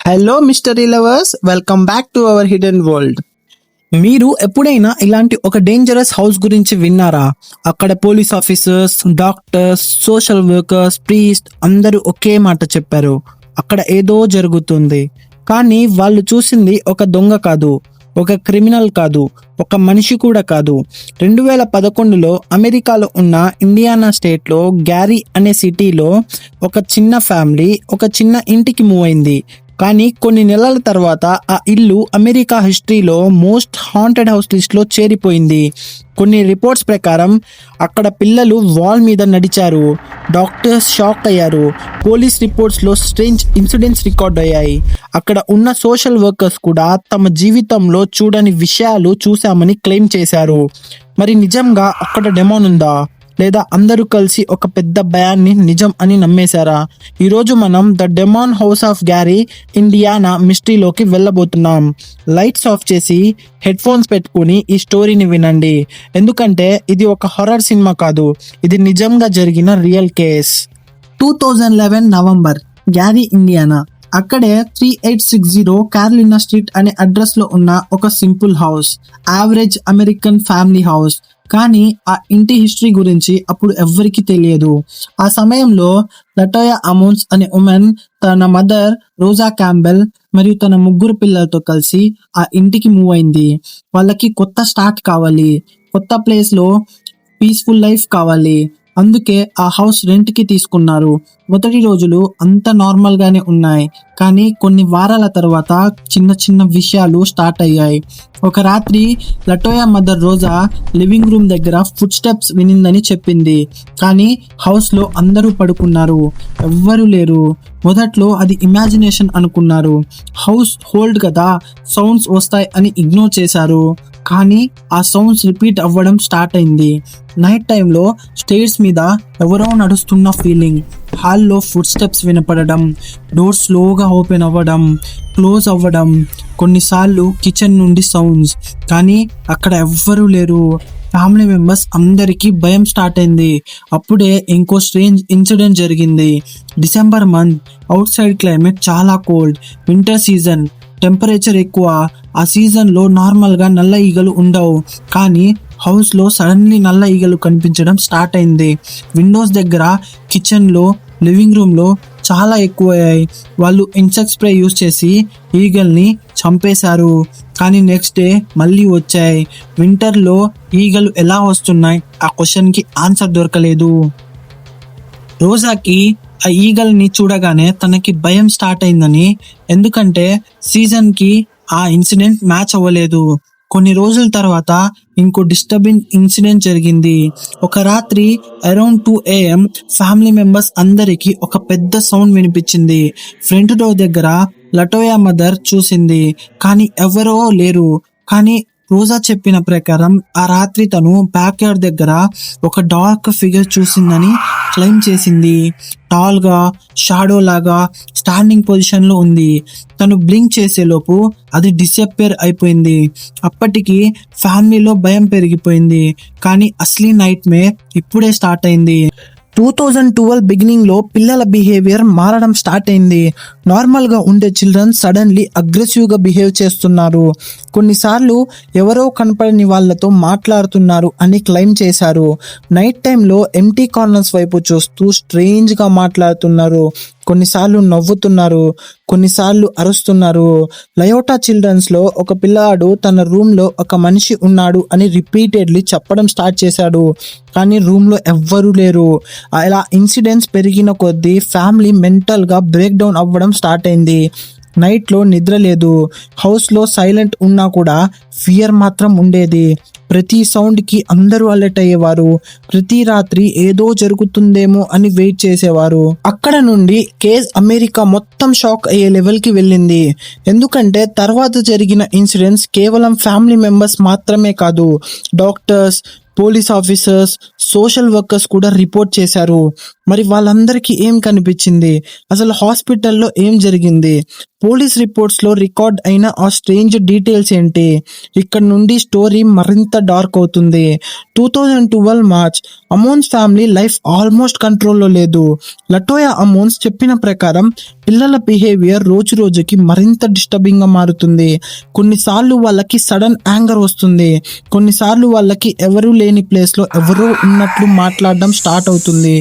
Hello mystery lovers, welcome back to our hidden world. మీరు ఎప్పుడైనా ఇలాంటి ఒక డేంజరస్ హౌస్ గురించి విన్నారా? అక్కడ police officers, doctors, social workers, priest అందరూ ఒకే మాట చెప్పారు, అక్కడ ఏదో జరుగుతుంది. కానీ వాళ్ళు చూసింది ఒక దొంగ కాదు, ఒక క్రిమినల్ కాదు, ఒక మనిషి కూడా కాదు. 2011లో అమెరికాలో ఉన్న ఇండియానా స్టేట్లో గ్యారీ అనే సిటీలో ఒక చిన్న ఫ్యామిలీ ఒక చిన్న ఇంటికి మూవ్ అయింది. కానీ కొన్ని నెలల తర్వాత ఆ ఇల్లు అమెరికా హిస్టరీలో మోస్ట్ హాంటెడ్ హౌస్ లిస్ట్లో చేరిపోయింది. కొన్ని రిపోర్ట్స్ ప్రకారం అక్కడ పిల్లలు వాల్ మీద నడిచారు, డాక్టర్స్ షాక్ అయ్యారు, పోలీస్ రిపోర్ట్స్లో స్ట్రేంజ్ ఇన్సిడెంట్స్ రికార్డ్ అయ్యాయి. అక్కడ ఉన్న సోషల్ వర్కర్స్ కూడా తమ జీవితంలో చూడని విషయాలు చూశామని క్లెయిమ్ చేశారు. మరి నిజంగా అక్కడ డెమోన్ ఉందా, లేదా అందరూ కలిసి ఒక పెద్ద భయాన్ని నిజం అని నమ్మేశారా? ఈరోజు మనం the demon house of Gary Indiana మిస్టరీలోకి వెళ్ళబోతున్నాం. లైట్స్ ఆఫ్ చేసి హెడ్ ఫోన్స్ పెట్టుకుని ఈ స్టోరీని వినండి, ఎందుకంటే ఇది ఒక హారర్ సినిమా కాదు, ఇది నిజంగా జరిగిన real case. 2011 November, Gary Indiana. అక్కడే 3860 క్యారోలినా స్ట్రీట్ అనే అడ్రస్ లో ఉన్న ఒక simple house, average American family house. కానీ ఆ ఇంటి హిస్టరీ గురించి అప్పుడు ఎవ్వరికీ తెలియదు. ఆ సమయంలో లటోయా అమోన్స్ అనే ఉమెన్ తన మదర్ రోజా క్యాంబెల్ మరియు తన 3 పిల్లలతో కలిసి ఆ ఇంటికి మూవ్ అయింది. వాళ్ళకి కొత్త స్టార్ట్ కావాలి, కొత్త ప్లేస్ లో పీస్ఫుల్ లైఫ్ కావాలి. అందుకే ఆ హౌస్ రెంట్ కి తీసుకున్నారు. మొదటి రోజులు అంత నార్మల్ గానే ఉన్నాయి, కానీ కొన్ని వారాల తర్వాత చిన్న చిన్న విషయాలు స్టార్ట్ అయ్యాయి. ఒక రాత్రి లటోయా మదర్ రోజా లివింగ్ రూమ్ దగ్గర ఫుట్ స్టెప్స్ వినిందని చెప్పింది. కానీ హౌస్ లో అందరూ పడుకున్నారు, ఎవ్వరూ లేరు. మొదట్లో అది ఇమాజినేషన్ అనుకున్నారు, హౌస్ హోల్డ్ కదా, సౌండ్స్ వస్తాయి అని ఇగ్నోర్ చేశారు. కానీ ఆ సౌండ్స్ రిపీట్ అవ్వడం స్టార్ట్ అయింది. నైట్ టైంలో స్టేర్స్ మీద ఎవరో నడుస్తున్న ఫీలింగ్, హాల్లో ఫుట్ స్టెప్స్ వినపడడం, డోర్ స్లోగా ఓపెన్ అవ్వడం, క్లోజ్ అవ్వడం, కొన్నిసార్లు కిచెన్ నుండి సౌండ్స్. కానీ అక్కడ ఎవ్వరూ లేరు. ఫ్యామిలీ మెంబర్స్ అందరికీ భయం స్టార్ట్ అయింది. అప్పుడే ఇంకో స్ట్రేంజ్ ఇన్సిడెంట్ జరిగింది. December month, out side climate చాలా కోల్డ్, వింటర్ సీజన్, టెంపరేచర్ ఎక్కువ. ఆ సీజన్లో నార్మల్గా నల్ల ఈగలు ఉండవు, కానీ హౌస్లో సడన్లీ నల్ల ఈగలు కనిపించడం స్టార్ట్ అయింది. విండోస్ దగ్గర, కిచెన్లో, లివింగ్ రూమ్లో చాలా ఎక్కువయ్యాయి. వాళ్ళు ఇన్సెక్ట్ స్ప్రే యూజ్ చేసి ఈగల్ని చంపేశారు. కానీ నెక్స్ట్ డే మళ్ళీ వచ్చాయి. వింటర్లో ఈగలు ఎలా వస్తున్నాయి, ఆ క్వశ్చన్కి ఆన్సర్ దొరకలేదు. రోజాకి ఆ ఈగల్ని చూడగానే తనకి భయం స్టార్ట్ అయిందని, ఎందుకంటే సీజన్కి ఆ ఇన్సిడెంట్ మ్యాచ్ అవ్వలేదు. కొన్ని రోజుల తర్వాత ఇంకో డిస్టర్బింగ్ ఇన్సిడెంట్ జరిగింది. ఒక రాత్రి అరౌండ్ 2 AM ఫ్యామిలీ మెంబర్స్ అందరికీ ఒక పెద్ద సౌండ్ వినిపించింది. ఫ్రంట్ డోర్ దగ్గర లటోయా మదర్ చూసింది, కానీ ఎవరో లేరు. కానీ రోజా చెప్పిన ప్రకారం ఆ రాత్రి తను బ్యాక్ యార్డ్ దగ్గర ఒక డార్క్ ఫిగర్ చూసిందని క్లెయిమ్ చేసింది. టాల్ గా, షాడో లాగా స్టాండింగ్ పొజిషన్ లో ఉంది. తను బ్లింక్ చేసేలోపు అది డిసప్పేర్ అయిపోయింది. అప్పటికి ఫ్యామిలీలో భయం పెరిగిపోయింది. కానీ అసలీ నైట్ మేర్ ఇప్పుడే స్టార్ట్ అయింది. 2012 బిగినింగ్ లో పిల్లల బిహేవియర్ మారడం స్టార్ట్ అయింది. నార్మల్ గా ఉండే చిల్డ్రన్ సడన్లీ అగ్రెసివ్ గా బిహేవ్ చేస్తున్నారు. కొన్నిసార్లు ఎవరో కనపడని వాళ్ళతో మాట్లాడుతున్నారు అని క్లెయిమ్ చేశారు. నైట్ టైంలో ఎంటీ కార్నర్స్ వైపు చూస్తూ స్ట్రేంజ్ గా మాట్లాడుతున్నారు. కొన్నిసార్లు నవ్వుతున్నారు, కొన్నిసార్లు అరుస్తున్నారు. లయోటా చిల్డ్రన్స్ లో ఒక పిల్లాడు తన రూమ్ లో ఒక మనిషి ఉన్నాడు అని రిపీటెడ్లీ చెప్పడం స్టార్ట్ చేశాడు, కానీ రూమ్ లో ఎవ్వరూ లేరు. ఇలా ఇన్సిడెంట్స్ పెరిగిన కొద్దీ ఫ్యామిలీ మెంటల్ గా బ్రేక్ డౌన్ అవ్వడం స్టార్ట్ అయింది. నైట్లో నిద్ర లేదు. హౌస్లో సైలెంట్ ఉన్నా కూడా ఫియర్ మాత్రం ఉండేది. ప్రతి సౌండ్కి అందరూ అలర్ట్ అయ్యేవారు. ప్రతి రాత్రి ఏదో జరుగుతుందేమో అని వెయిట్ చేసేవారు. అక్కడ నుండి కేస్ అమెరికా మొత్తం షాక్ అయ్యే లెవెల్కి వెళ్ళింది. ఎందుకంటే తర్వాత జరిగిన ఇన్సిడెంట్స్ కేవలం ఫ్యామిలీ మెంబర్స్ మాత్రమే కాదు, doctors, police officers, social workers కూడా రిపోర్ట్ చేశారు. మరి వాళ్ళందరికీ ఏం కనిపించింది? అసలు హాస్పిటల్లో ఏం జరిగింది? పోలీస్ రిపోర్ట్స్ లో రికార్డ్ అయిన ఆ స్ట్రేంజ్ డీటెయిల్స్ ఏంటి? ఇక్కడ నుండి స్టోరీ మరింత డార్క్ అవుతుంది. 2012 మార్చ్, అమోన్స్ ఫ్యామిలీ లైఫ్ ఆల్మోస్ట్ కంట్రోల్లో లేదు. లటోయా అమోన్స్ చెప్పిన ప్రకారం పిల్లల బిహేవియర్ రోజు రోజుకి మరింత డిస్టర్బింగ్ గా మారుతుంది. కొన్నిసార్లు వాళ్ళకి సడన్ యాంగర్ వస్తుంది. కొన్నిసార్లు వాళ్ళకి ఎవరూ లేని ప్లేస్ లో ఎవరో ఉన్నట్లు మాట్లాడడం స్టార్ట్ అవుతుంది.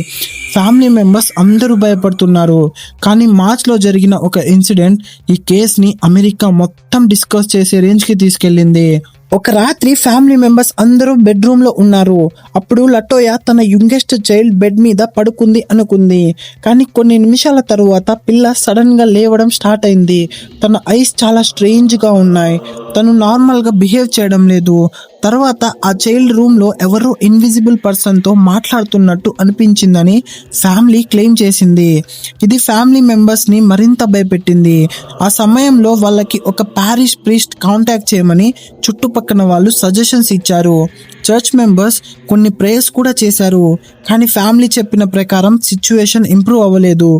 ఫ్యామిలీ మెంబర్స్ అందరూ భయపడుతున్నారు. కానీ మార్చ్ లో జరిగిన ఒక ఇన్సిడెంట్ ఈ కేసుని అమెరికా మొత్తం డిస్కస్ చేసే రేంజ్ కి తీసుకెళ్లింది. ఒక రాత్రి ఫ్యామిలీ మెంబర్స్ అందరూ బెడ్రూమ్ లో ఉన్నారు. అప్పుడు లటోయా తన యంగెస్ట్ చైల్డ్ బెడ్ మీద పడుకుంది అనుకుంది. కానీ కొన్ని నిమిషాల తరువాత పిల్ల సడన్ గా లేవడం స్టార్ట్ అయింది. తన ఐస్ చాలా స్ట్రేంజ్ గా ఉన్నాయి. తను నార్మల్ గా బిహేవ్ చేయడం లేదు. తర్వాత ఆ చైల్డ్ రూమ్ లో ఎవరో ఇన్విజిబుల్ పర్సన్ తో మాట్లాడుతున్నట్టు అనిపించిందని ఫ్యామిలీ క్లెయిమ్ చేసింది. ఇది ఫ్యామిలీ మెంబర్స్ ని మరింత భయపెట్టింది. ఆ సమయంలో వాళ్ళకి ఒక పారిష్ ప్రీస్ట్ కాంటాక్ట్ చేయమని చుట్టుపక్కన వాళ్ళు సజెషన్స్ ఇచ్చారు. చర్చ్ మెంబర్స్ కొన్ని ప్రేయర్స్ కూడా చేశారు. కానీ ఫ్యామిలీ చెప్పిన ప్రకారం సిచ్యువేషన్ ఇంప్రూవ్ అవ్వలేదు.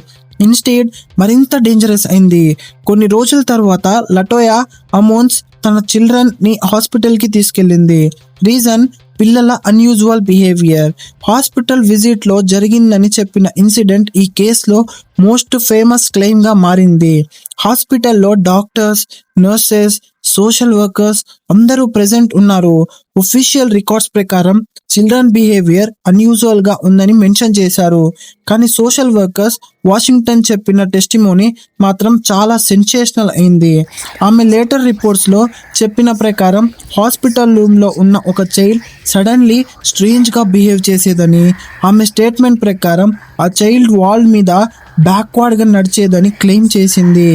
ఇన్స్టెడ్ మరింత డేంజరస్ అయింది. కొన్ని రోజుల తర్వాత లటోయా అమోన్స్ తన చిల్డ్రన్ ని హాస్పిటల్ కి తీసుకెళ్ళింది. రీజన్ పిల్లల అన్యూజువల్ బిహేవియర్. హాస్పిటల్ విజిట్ లో జరిగిందని చెప్పిన ఇన్సిడెంట్ ఈ కేసులో మోస్ట్ ఫేమస్ క్లెయిమ్ గా మారింది. హాస్పిటల్లో డాక్టర్స్, నర్సెస్, సోషల్ వర్కర్స్ అందరూ ప్రెసెంట్ ఉన్నారు. ఒఫీషియల్ రికార్డ్స్ ప్రకారం చిల్డ్రన్ బిహేవియర్ అన్యూజువల్ గా ఉందని మెన్షన్ చేశారు. కానీ సోషల్ వర్కర్స్ వాషింగ్టన్ చెప్పిన టెస్టిమోనీ మాత్రం చాలా సెన్సేషనల్ అయింది. ఆమె లేటర్ రిపోర్ట్స్ లో చెప్పిన ప్రకారం హాస్పిటల్ రూమ్ లో ఉన్న ఒక చైల్డ్ సడన్లీ స్ట్రేంజ్ గా బిహేవ్ చేసేదని, ఆమె స్టేట్మెంట్ ప్రకారం ఆ చైల్డ్ వాల్ మీద బ్యాక్వర్డ్ గా నడిచేదని క్లెయిమ్ చేసింది.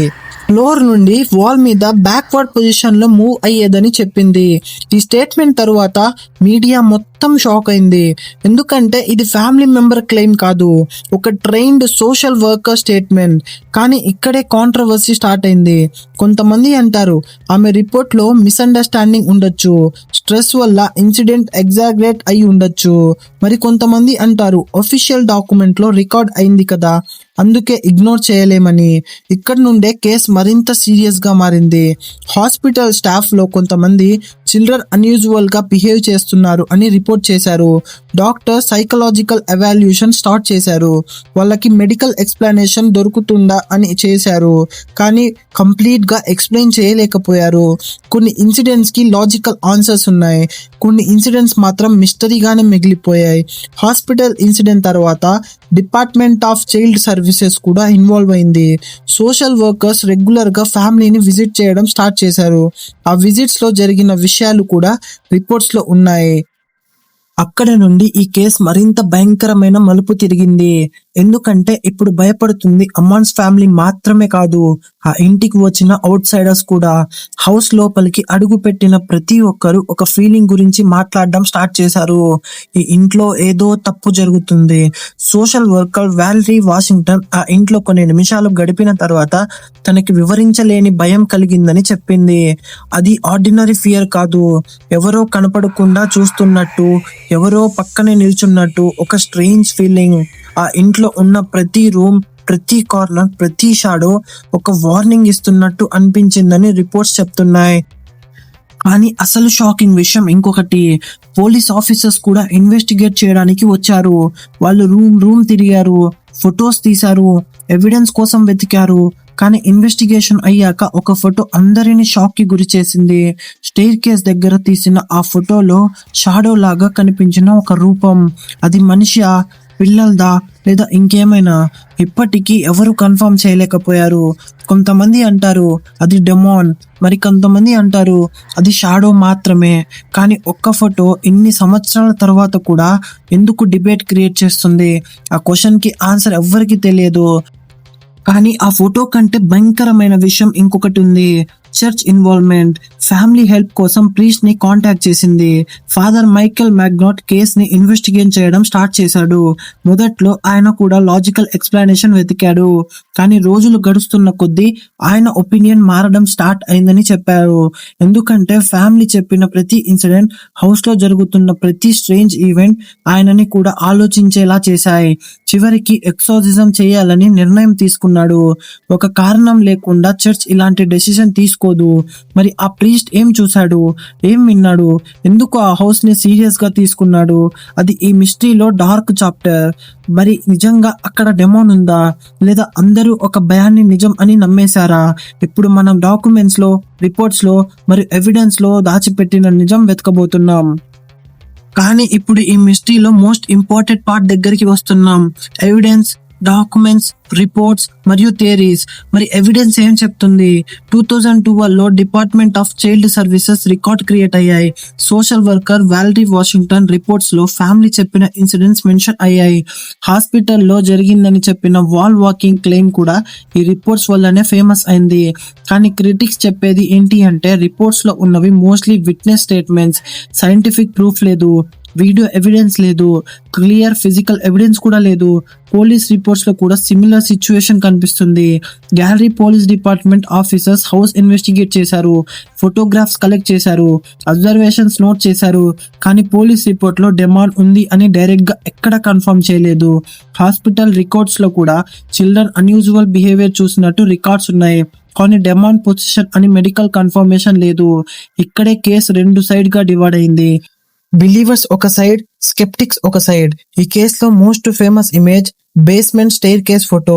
ఫ్లోర్ నుండి వాల్ మీద బ్యాక్వర్డ్ పొజిషన్ లో మూవ్ అయ్యేదని చెప్పింది. ఈ స్టేట్మెంట్ తరువాత మీడియా మొత్తం షాక్ అయింది. ఎందుకంటే ఇది ఫ్యామిలీ మెంబర్ క్లెయిమ్ కాదు, ఒక ట్రైన్డ్ సోషల్ వర్కర్ స్టేట్మెంట్. కానీ ఇక్కడే కాంట్రవర్సీ స్టార్ట్ అయింది. కొంతమంది అంటారు ఆమె రిపోర్ట్ లో మిస్అండర్స్టాండింగ్ ఉండొచ్చు, స్ట్రెస్ వల్ల ఇన్సిడెంట్ ఎగ్జాగరేట్ అయి ఉండొచ్చు. మరి కొంతమంది అంటారు ఒఫీషియల్ డాక్యుమెంట్ లో రికార్డ్ అయింది కదా, అందుకే ఇగ్నోర్ చేయలేమని. ఇక్కడ నుండే కేసు మరింత సీరియస్ గా మారింది. హాస్పిటల్ స్టాఫ్ లో కొంతమంది చిల్డ్రన్ అన్యూజువల్ గా బిహేవ్ చేస్తున్నారు అని రిపోర్ట్ చేశారు. డాక్టర్ సైకలాజికల్ ఎవాల్యుయేషన్ స్టార్ట్ చేశారు. వాళ్ళకి మెడికల్ ఎక్స్ప్లెనేషన్ దొరుకుతుందా అని చేశారు. కానీ కంప్లీట్ గా ఎక్స్ప్లెయిన్ చేయలేకపోయారు. కొన్ని ఇన్సిడెంట్స్ కి లాజికల్ ఆన్సర్స్ ఉన్నాయి, కొన్ని ఇన్సిడెంట్స్ మాత్రం మిస్టరీగానే మిగిలిపోయాయి. హాస్పిటల్ ఇన్సిడెంట్ తర్వాత డిపార్ట్మెంట్ ఆఫ్ చైల్డ్ సర్వీసెస్ కూడా ఇన్వాల్వ్ అయింది. సోషల్ వర్కర్స్ రెగ్యులర్ గా ఫ్యామిలీని విజిట్ చేయడం స్టార్ట్ చేశారు. ఆ విజిట్స్ లో జరిగిన విషయాలు కూడా రిపోర్ట్స్ లో ఉన్నాయి. అక్కడ నుండి ఈ కేసు మరింత భయంకరమైన మలుపు తిరిగింది. ఎందుకంటే ఇప్పుడు భయపడుతుంది అమాన్స్ ఫ్యామిలీ మాత్రమే కాదు, ఆ ఇంటికి వచ్చిన అవుట్ సైడర్స్ కూడా. హౌస్ లోపలికి అడుగు పెట్టిన ప్రతి ఒక్కరు ఒక ఫీలింగ్ గురించి మాట్లాడడం స్టార్ట్ చేశారు. ఈ ఇంట్లో ఏదో తప్పు జరుగుతుంది. సోషల్ వర్కర్ వాలరీ వాషింగ్టన్ ఆ ఇంట్లో కొన్ని నిమిషాలు గడిపిన తర్వాత తనకి వివరించలేని భయం కలిగిందని చెప్పింది. అది ఆర్డినరీ ఫియర్ కాదు, ఎవరో కనపడకుండా చూస్తున్నట్టు, ఎవరో పక్కనే నిల్చున్నట్టు ఒక స్ట్రేంజ్ ఫీలింగ్. ఆ ఇంట్లో ఉన్న ప్రతి రూమ్, ప్రతి కార్నర్, ప్రతి షాడో ఒక వార్నింగ్ ఇస్తున్నట్టు అనిపించిందని రిపోర్ట్స్ చెప్తున్నాయి. కానీ అసలు షాకింగ్ విషయం ఇంకొకటి. పోలీస్ ఆఫీసర్స్ కూడా ఇన్వెస్టిగేట్ చేయడానికి వచ్చారు. వాళ్ళు రూమ్ తిరిగారు, ఫొటోస్ తీశారు, ఎవిడెన్స్ కోసం వెతికారు. కానీ ఇన్వెస్టిగేషన్ అయ్యాక ఒక ఫోటో అందరినీ షాక్ కి గురి చేసింది. స్టెయిర్ కేస్ దగ్గర తీసిన ఆ ఫోటోలో షాడో లాగా కనిపించిన ఒక రూపం. అది మనిషా, పిల్లలదా లేదా ఇంకేమైనా ఇప్పటికీ ఎవరు కన్ఫర్మ్ చేయలేకపోయారు. కొంతమంది అంటారు అది డెమాన్, మరి కొంతమంది అంటారు అది షాడో మాత్రమే. కానీ ఒక్క ఫోటో ఇన్ని సంవత్సరాల తర్వాత కూడా ఎందుకు డిబేట్ క్రియేట్ చేస్తుంది? ఆ క్వశ్చన్ కి ఆన్సర్ ఎవ్వరికి తెలియదు. కానీ ఆ ఫోటో కంటే భయంకరమైన విషయం ఇంకొకటి ఉంది. చర్చ్ ఇన్వాల్వ్మెంట్, ఫ్యామిలీ హెల్ప్ కోసం ప్రీస్ట్ ని కాంటాక్ట్ చేసింది. ఫాదర్ మైకెల్ మ్యాగ్నాట్ కేస్ ని ఇన్వెస్టిగేట్ చేయడం స్టార్ట్ చేశాడు. మొదట్లో ఆయన కూడా లాజికల్ ఎక్స్ప్లెనేషన్ వెతికాడు, కానీ రోజులు గడుస్తున్న కొద్దీ ఆయన ఒపీనియన్ మారడం స్టార్ట్ అయిందని చెప్పారు. ఎందుకంటే ఫ్యామిలీ చెప్పిన ప్రతి ఇన్సిడెంట్, హౌస్ లో జరుగుతున్న ప్రతి స్ట్రేంజ్ ఈవెంట్ ఆయనని కూడా ఆలోచించేలా చేశాయి. చివరికి ఎక్సోర్సిజం చేయాలని నిర్ణయం తీసుకున్నాడు. ఒక కారణం లేకుండా చర్చ్ ఇలాంటి డెసిషన్ తీసుకోదు. మరి ఆ ప్రీస్ట్ ఏం చూశాడు, ఏం విన్నాడు, ఎందుకు ఆ హౌస్ ని సీరియస్ గా తీసుకున్నాడు? అది ఈ మిస్టరీలో డార్క్ చాప్టర్. మరి నిజంగా అక్కడ డెమోన్ ఉందా, లేదా అందరూ ఒక భయాన్ని నిజం అని నమ్మేశారా? ఇప్పుడు మనం డాక్యుమెంట్స్ లో, రిపోర్ట్స్ లో మరియు ఎవిడెన్స్ లో దాచిపెట్టిన నిజం వెతకబోతున్నాం. కానీ ఇప్పుడు ఈ మిస్టరీలో మోస్ట్ ఇంపార్టెంట్ పార్ట్ దగ్గరికి వస్తున్నాం. ఎవిడెన్స్, డాక్యుమెంట్స్, రిపోర్ట్స్ మరియు థియరీస్. మరి ఎవిడెన్స్ ఏం చెప్తుంది? 2012లో department of child services record create అయ్యాయి. Social worker Valerie Washington reports లో ఫ్యామిలీ చెప్పిన ఇన్సిడెంట్స్ మెన్షన్ అయ్యాయి. హాస్పిటల్లో జరిగిందని చెప్పిన వాల్ వాకింగ్ క్లెయిమ్ కూడా ఈ రిపోర్ట్స్ వల్లనే ఫేమస్ అయింది. కానీ క్రిటిక్స్ చెప్పేది ఏంటి అంటే, రిపోర్ట్స్ లో ఉన్నవి mostly witness statements, scientific proof లేదు, వీడియో ఎవిడెన్స్ లేదు, క్లియర్ ఫిజికల్ ఎవిడెన్స్ కూడా లేదు. పోలీస్ రిపోర్ట్స్ లో కూడా సిమిలర్ సిచ్యువేషన్ కనిపిస్తుంది. Gallery police department officers house investigate చేశారు, ఫోటోగ్రాఫ్స్ కలెక్ట్ చేశారు, అబ్జర్వేషన్స్ నోట్ చేశారు, కానీ పోలీస్ రిపోర్ట్ లో డెమాన్ ఉంది అని డైరెక్ట్ గా ఎక్కడ కన్ఫర్మ్ చేయలేదు. హాస్పిటల్ రికార్డ్స్ లో కూడా చిల్డ్రన్ అన్యూజువల్ బిహేవియర్ చూసినట్టు రికార్డ్స్ ఉన్నాయి, కానీ డెమాన్ పొజిషన్ అని మెడికల్ కన్ఫర్మేషన్ లేదు. ఇక్కడే కేసు రెండు సైడ్ గా డివైడ్ అయింది. బిలీవర్స్ ఒక సైడ్, స్కెప్టిక్స్ ఒక సైడ్. ఈ కేసులో most famous image basement stair case photo.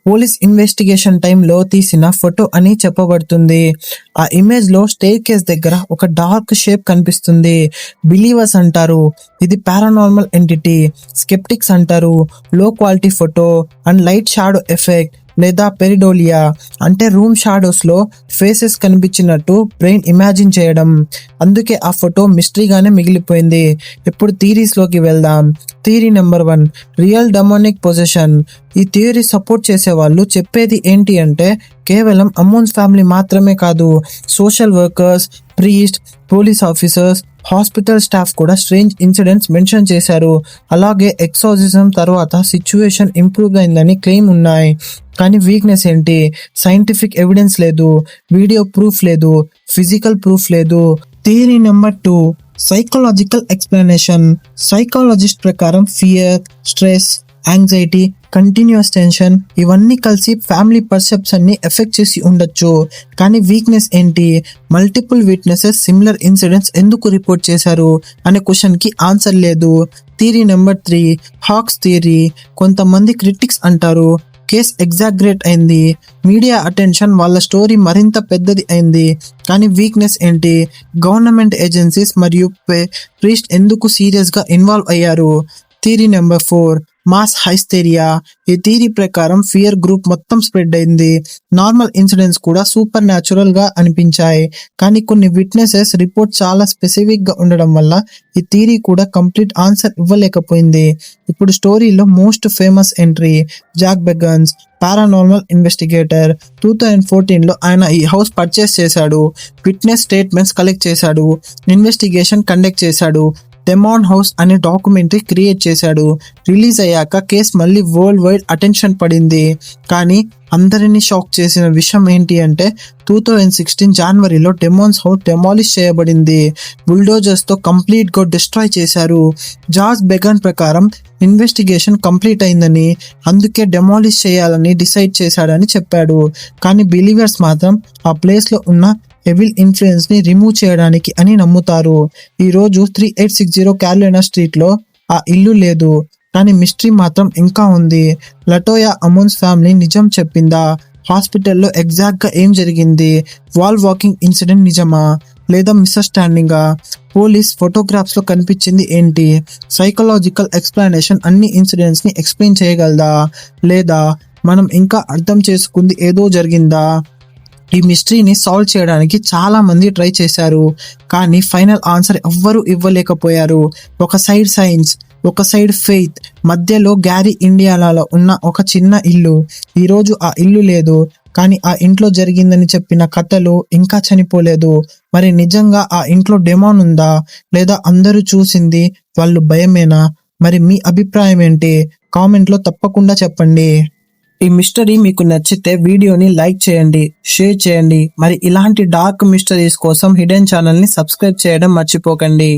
Police investigation టైంలో తీసిన ఫోటో అని చెప్పబడుతుంది. ఆ ఇమేజ్ లో స్టెయిర్ కేస్ దగ్గర ఒక డార్క్ షేప్ కనిపిస్తుంది. బిలీవర్స్ అంటారు ఇది పారానార్మల్ ఎంటిటీ, స్కెప్టిక్స్ అంటారు లో quality photo and light shadow effect లేదా పెరిడోలియా, అంటే రూమ్ షాడోస్ లో ఫేసెస్ కనిపించినట్టు బ్రెయిన్ ఇమాజిన్ చేయడం. అందుకే ఆ ఫోటో మిస్టరీగానే మిగిలిపోయింది. ఇప్పుడు థియరీస్ లోకి వెళ్దాం. Theory number 1, real demonic possession. ఈ థియరీ సపోర్ట్ చేసే వాళ్ళు చెప్పేది ఏంటి అంటే, కేవలం అమోన్స్ ఫ్యామిలీ మాత్రమే కాదు, social workers, priest, police officers, hospital staff కూడా స్ట్రేంజ్ ఇన్సిడెంట్స్ మెన్షన్ చేశారు. అలాగే ఎక్సోర్సిజం తర్వాత సిచ్యువేషన్ ఇంప్రూవ్ అయిందని క్లెయిమ్ ఉన్నాయి. కానీ వీక్నెస్ ఏంటి? సైంటిఫిక్ ఎవిడెన్స్ లేదు, వీడియో ప్రూఫ్ లేదు, ఫిజికల్ ప్రూఫ్ లేదు. Theory number 2, psychological explanation. Psychologist ప్రకారం fear, stress, anxiety, continuous tension ఇవన్నీ కలిసి ఫ్యామిలీ పర్సెప్షన్ ని ఎఫెక్ట్ చేసి ఉండొచ్చు. కానీ వీక్నెస్ ఏంటి? మల్టిపుల్ విట్నెసెస్ సిమిలర్ ఇన్సిడెంట్స్ ఎందుకు రిపోర్ట్ చేశారు అనే క్వశ్చన్ కి ఆన్సర్ లేదు. Theory number 3, hoax theory. కొంతమంది క్రిటిక్స్ అంటారు కేస్ ఎగ్జాగ్రేట్ అయింది, మీడియా అటెన్షన్ వాళ్ళ స్టోరీ మరింత పెద్దది అయింది. కానీ వీక్నెస్ ఏంటి? గవర్నమెంట్ ఏజెన్సీస్ మరియు ప్రీస్ట్ ఎందుకు సీరియస్ గా ఇన్వాల్వ్ అయ్యారు? Theory number 4, mass hysteria. ఈ థియరీ ప్రకారం ఫియర్ గ్రూప్ మొత్తం స్ప్రెడ్ అయింది. నార్మల్ ఇన్సిడెంట్స్ కూడా సూపర్ న్యాచురల్ గా అనిపించాయి, కానీ కొన్ని విట్నెసెస్ రిపోర్ట్ చాలా స్పెసిఫిక్ గా ఉండడం వల్ల ఈ థియరీ కూడా కంప్లీట్ ఆన్సర్ ఇవ్వలేకపోయింది. ఇప్పుడు స్టోరీలో most famous entry Zak Bagans, paranormal investigator. 2014లో ఆయన ఈ హౌస్ పర్చేస్ చేశాడు, విట్నెస్ స్టేట్మెంట్స్ కలెక్ట్ చేశాడు, ఇన్వెస్టిగేషన్ కండక్ట్ చేశాడు, డెమాన్ హౌస్ అనే డాక్యుమెంటరీ క్రియేట్ చేశాడు. రిలీజ్ అయ్యాక కేసు మళ్ళీ వరల్డ్ వైడ్ అటెన్షన్ పడింది. కానీ అందరినీ షాక్ చేసిన విషయం ఏంటి అంటే, 2016 జనవరిలో డెమాన్స్ హౌస్ డెమాలిష్ చేయబడింది. బుల్డోజర్స్ తో కంప్లీట్ గా డిస్ట్రాయ్ చేశారు. జార్జ్ బెగన్ ప్రకారం ఇన్వెస్టిగేషన్ కంప్లీట్ అయిందని, అందుకే డెమాలిష్ చేయాలని డిసైడ్ చేశాడని చెప్పాడు. కానీ బిలీవర్స్ మాత్రం ఆ ప్లేస్ లో ఉన్న ఎవిల్ ఇన్ఫ్లుయెన్స్ ని రిమూవ్ చేయడానికి అని నమ్ముతారు. ఈ రోజు 3860 క్యారోలినా స్ట్రీట్ లో ఆ ఇల్లు లేదు, కానీ మిస్టరీ మాత్రం ఇంకా ఉంది. లటోయా అమోన్స్ ఫ్యామిలీ నిజం చెప్పిందా? హాస్పిటల్లో ఎగ్జాక్ట్ గా ఏం జరిగింది? వాల్ వాకింగ్ ఇన్సిడెంట్ నిజమా లేదా మిస్అండర్స్టాండింగా? పోలీస్ ఫోటోగ్రాఫ్స్ లో కనిపించింది ఏంటి? సైకలాజికల్ ఎక్స్ప్లెనేషన్ అన్ని ఇన్సిడెంట్స్ ని ఎక్స్ప్లెయిన్ చేయగలదా, లేదా మనం ఇంకా అర్థం చేసుకుంది ఏదో జరిగిందా? ఈ మిస్టరీని సాల్వ్ చేయడానికి చాలా మంది ట్రై చేశారు, కానీ ఫైనల్ ఆన్సర్ ఎవ్వరూ ఇవ్వలేకపోయారు. ఒక సైడ్ సైన్స్, ఒక సైడ్ ఫెయిత్, మధ్యలో గ్యారీ ఇండియానాలో ఉన్న ఒక చిన్న ఇల్లు. ఈరోజు ఆ ఇల్లు లేదు, కానీ ఆ ఇంట్లో జరిగిందని చెప్పిన కథలు ఇంకా చనిపోలేదు. మరి నిజంగా ఆ ఇంట్లో డెమాన్ ఉందా? లేదా అందరూ చూసింది వాళ్ళు భయమేనా? మరి మీ అభిప్రాయం ఏంటి? కామెంట్లో తప్పకుండా చెప్పండి. ఈ మిస్టరీ మీకు నచ్చితే వీడియోని లైక్ చేయండి, షేర్ చేయండి. మరి ఇలాంటి డార్క్ మిస్టరీస్ కోసం హిడెన్ ఛానల్ని సబ్స్క్రైబ్ చేయడం మర్చిపోకండి.